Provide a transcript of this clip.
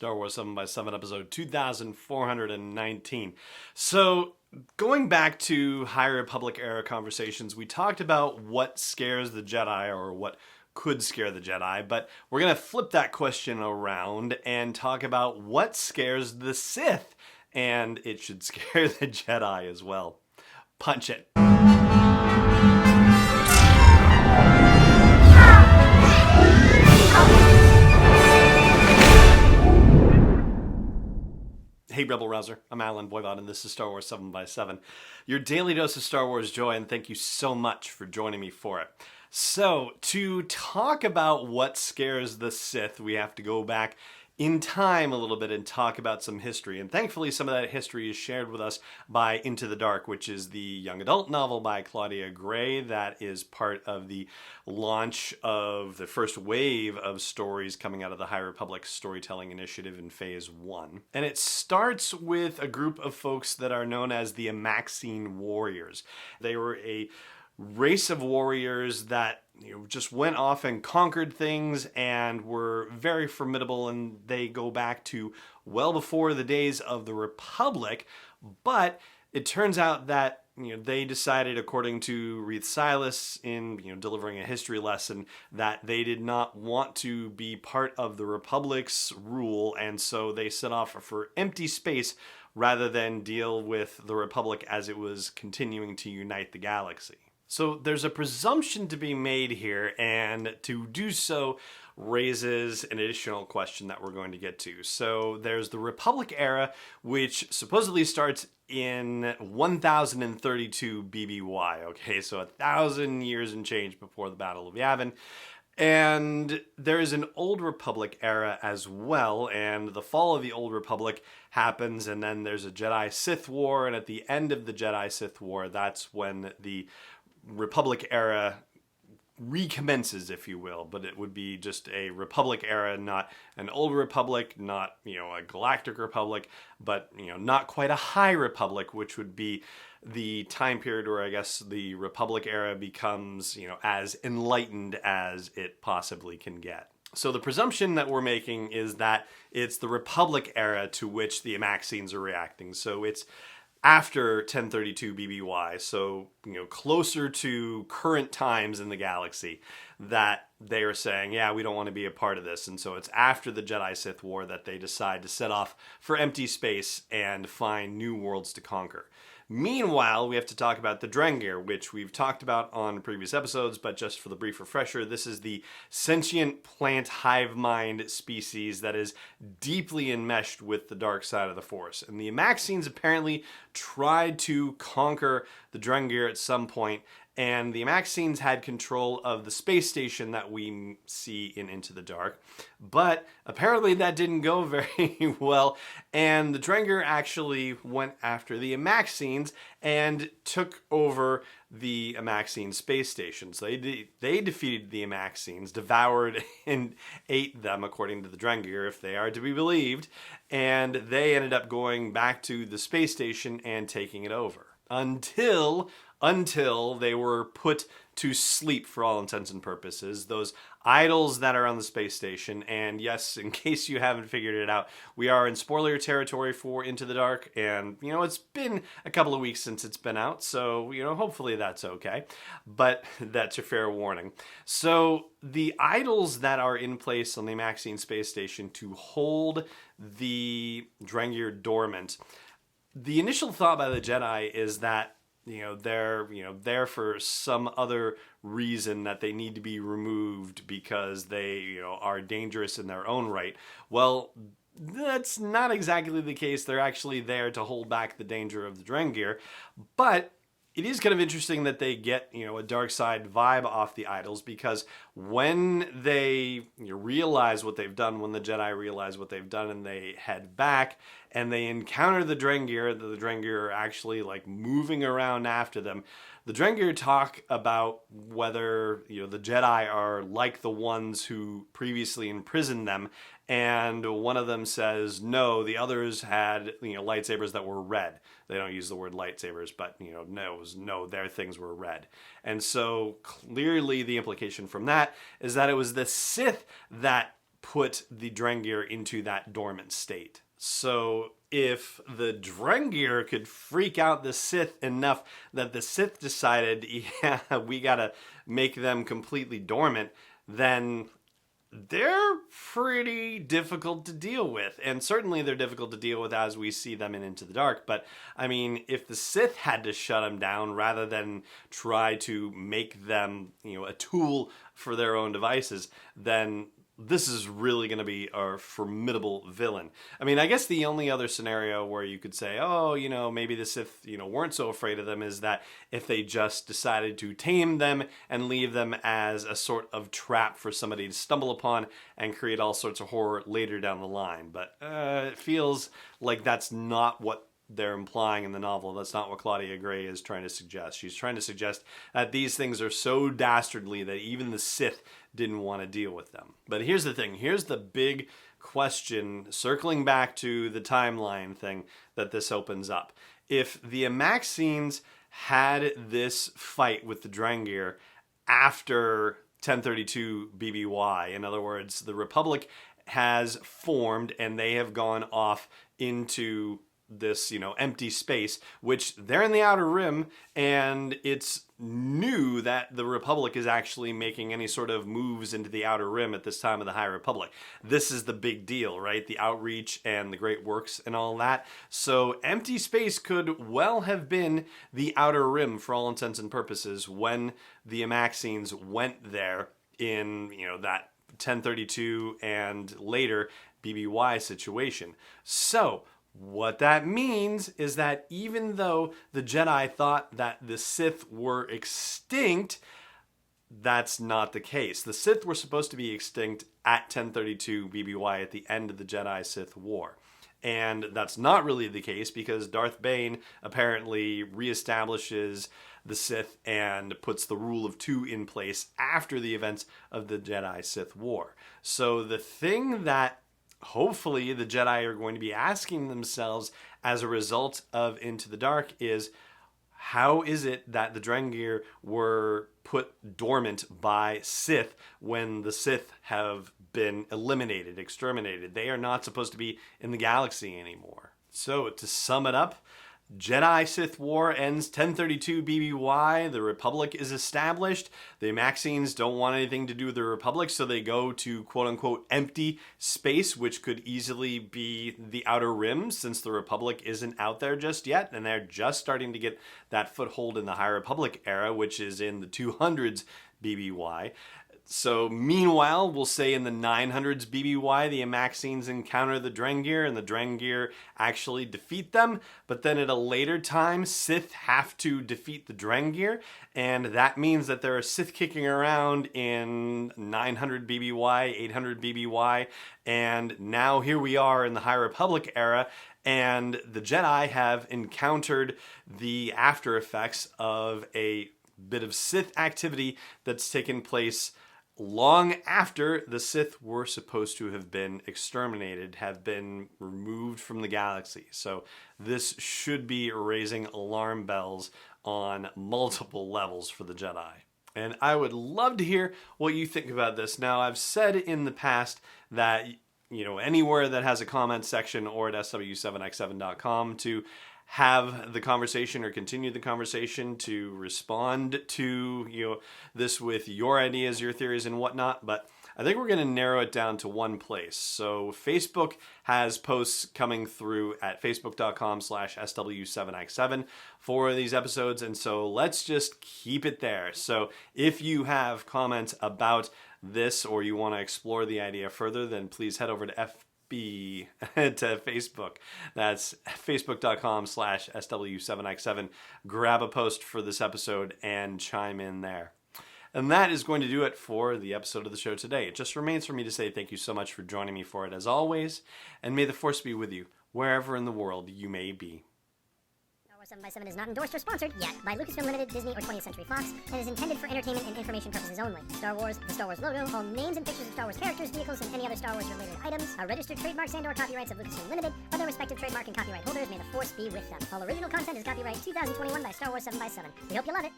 Star Wars 7x7, episode 2419. So, going back to High Republic era conversations, we talked about what scares the Jedi, or what could scare the Jedi, but we're going to flip that question around and talk about what scares the Sith, and it should scare the Jedi as well. Punch it. Hey Rebel Rouser, I'm Alan Boyvod and this is Star Wars 7x7, your daily dose of Star Wars joy, and thank you so much for joining me for it. So, to talk about what scares the Sith, we have to go back in time a little bit and talk about some history. And thankfully, some of that history is shared with us by Into the Dark, which is the young adult novel by Claudia Gray that is part of the launch of the first wave of stories coming out of the High Republic Storytelling Initiative in Phase 1. And it starts with a group of folks that are known as the Amaxine Warriors. They were a race of warriors that just went off and conquered things and were very formidable, and they go back to well before the days of the Republic. But it turns out that they decided, according to Reith Silas in delivering a history lesson, that they did not want to be part of the Republic's rule, and so they set off for empty space rather than deal with the Republic as it was continuing to unite the galaxy. So there's a presumption to be made here, and to do so raises an additional question that we're going to get to. So there's the Republic era, which supposedly starts in 1032 BBY, okay, so 1,000 years and change before the Battle of Yavin. And there is an Old Republic era as well, and the fall of the Old Republic happens, and then there's a Jedi-Sith war, and at the end of the Jedi-Sith war, that's when the Republic era recommences, if you will, but it would be just a Republic era, not an Old Republic, not a Galactic Republic, but not quite a High Republic, which would be the time period where I guess the Republic era becomes as enlightened as it possibly can get. So the presumption that we're making is that it's the Republic era to which the Amaxines are reacting. So it's after 1032 BBY, so closer to current times in the galaxy, that they are saying, yeah, we don't want to be a part of this. And so it's after the Jedi-Sith war that they decide to set off for empty space and find new worlds to conquer. Meanwhile, we have to talk about the Drengir, which we've talked about on previous episodes, but just for the brief refresher, this is the sentient plant hive mind species that is deeply enmeshed with the dark side of the Force. And the Amaxines apparently tried to conquer the Drengir at some point, and the Amaxines had control of the space station that we see in Into the Dark. But apparently that didn't go very well, and the Drengir actually went after the Amaxines and took over the Amaxine space station. So they defeated the Amaxines, devoured and ate them, according to the Drengir, if they are to be believed, and they ended up going back to the space station and taking it over. Until they were put to sleep for all intents and purposes. Those idols that are on the space station, and yes, in case you haven't figured it out, we are in spoiler territory for Into the Dark, and it's been a couple of weeks since it's been out, so hopefully that's okay, but that's a fair warning. So the idols that are in place on the Amaxine space station to hold the Drengir dormant, the initial thought by the Jedi is that they're there for some other reason, that they need to be removed because they are dangerous in their own right. Well, that's not exactly the case. They're actually there to hold back the danger of the Drengir, but it is kind of interesting that they get a dark side vibe off the idols, because when they realize what they've done, when the Jedi realize what they've done and they head back and they encounter the Drengir are actually moving around after them. The Drengir talk about whether the Jedi are like the ones who previously imprisoned them, and one of them says no, the others had lightsabers that were red. They don't use the word lightsabers, but no, their things were red. And so clearly the implication from that is that it was the Sith that put the Drengir into that dormant state. So if the Drengir could freak out the Sith enough that the Sith decided, yeah, we gotta make them completely dormant, then they're pretty difficult to deal with. And certainly they're difficult to deal with as we see them in Into the Dark. But, I mean, if the Sith had to shut them down rather than try to make them, a tool for their own devices, then this is really going to be a formidable villain. I mean, I guess the only other scenario where you could say, oh, maybe the Sith, weren't so afraid of them is that if they just decided to tame them and leave them as a sort of trap for somebody to stumble upon and create all sorts of horror later down the line. But it feels like that's not what they're implying in the novel. That's not what Claudia Gray is trying to suggest. She's trying to suggest that these things are so dastardly that even the Sith didn't want to deal with them. But here's the thing. Here's the big question, circling back to the timeline thing that this opens up. If the Amaxines had this fight with the Drengir after 1032 BBY, in other words, the Republic has formed and they have gone off into this, empty space, which they're in the Outer Rim, and it's new that the Republic is actually making any sort of moves into the Outer Rim at this time of the High Republic. This is the big deal, right? The outreach and the great works and all that. So empty space could well have been the Outer Rim for all intents and purposes when the Amaxines went there in, that 1032 and later BBY situation. So what that means is that even though the Jedi thought that the Sith were extinct, that's not the case. The Sith were supposed to be extinct at 1032 BBY at the end of the Jedi-Sith War. And that's not really the case because Darth Bane apparently reestablishes the Sith and puts the rule of two in place after the events of the Jedi-Sith War. So the thing that hopefully the Jedi are going to be asking themselves as a result of Into the Dark is, how is it that the Drengir were put dormant by Sith when the Sith have been eliminated, exterminated? They are not supposed to be in the galaxy anymore. So to sum it up, Jedi-Sith War ends 1032 BBY. The Republic is established. The Amaxines don't want anything to do with the Republic, so they go to quote-unquote empty space, which could easily be the Outer Rim, since the Republic isn't out there just yet, and they're just starting to get that foothold in the High Republic era, which is in the 200s BBY. So meanwhile, we'll say in the 900s BBY, the Amaxines encounter the Drengir, and the Drengir actually defeat them. But then at a later time, Sith have to defeat the Drengir, and that means that there are Sith kicking around in 900 BBY, 800 BBY, and now here we are in the High Republic era, and the Jedi have encountered the after effects of a bit of Sith activity that's taken place long after the Sith were supposed to have been exterminated, have been removed from the galaxy. So this should be raising alarm bells on multiple levels for the Jedi. And I would love to hear what you think about this. Now, I've said in the past that, anywhere that has a comment section or at sw7x7.com to have the conversation or continue the conversation, to respond to this with your ideas, your theories, and whatnot. But I think we're going to narrow it down to one place. So Facebook has posts coming through at facebook.com/SW7x7 for these episodes. And so let's just keep it there. So if you have comments about this or you want to explore the idea further, then please head over to to Facebook. That's facebook.com/SW7x7. Grab a post for this episode and chime in there. And that is going to do it for the episode of the show today. It just remains for me to say thank you so much for joining me for it as always, and may the Force be with you wherever in the world you may be. 7x7 is not endorsed or sponsored yet by Lucasfilm Limited, Disney, or 20th Century Fox, and is intended for entertainment and information purposes only. Star Wars, the Star Wars logo, all names and pictures of Star Wars characters, vehicles, and any other Star Wars related items are registered trademarks and/or copyrights of Lucasfilm Limited, or their respective trademark and copyright holders. May the Force be with them. All original content is copyright 2021 by Star Wars 7x7. We hope you love it.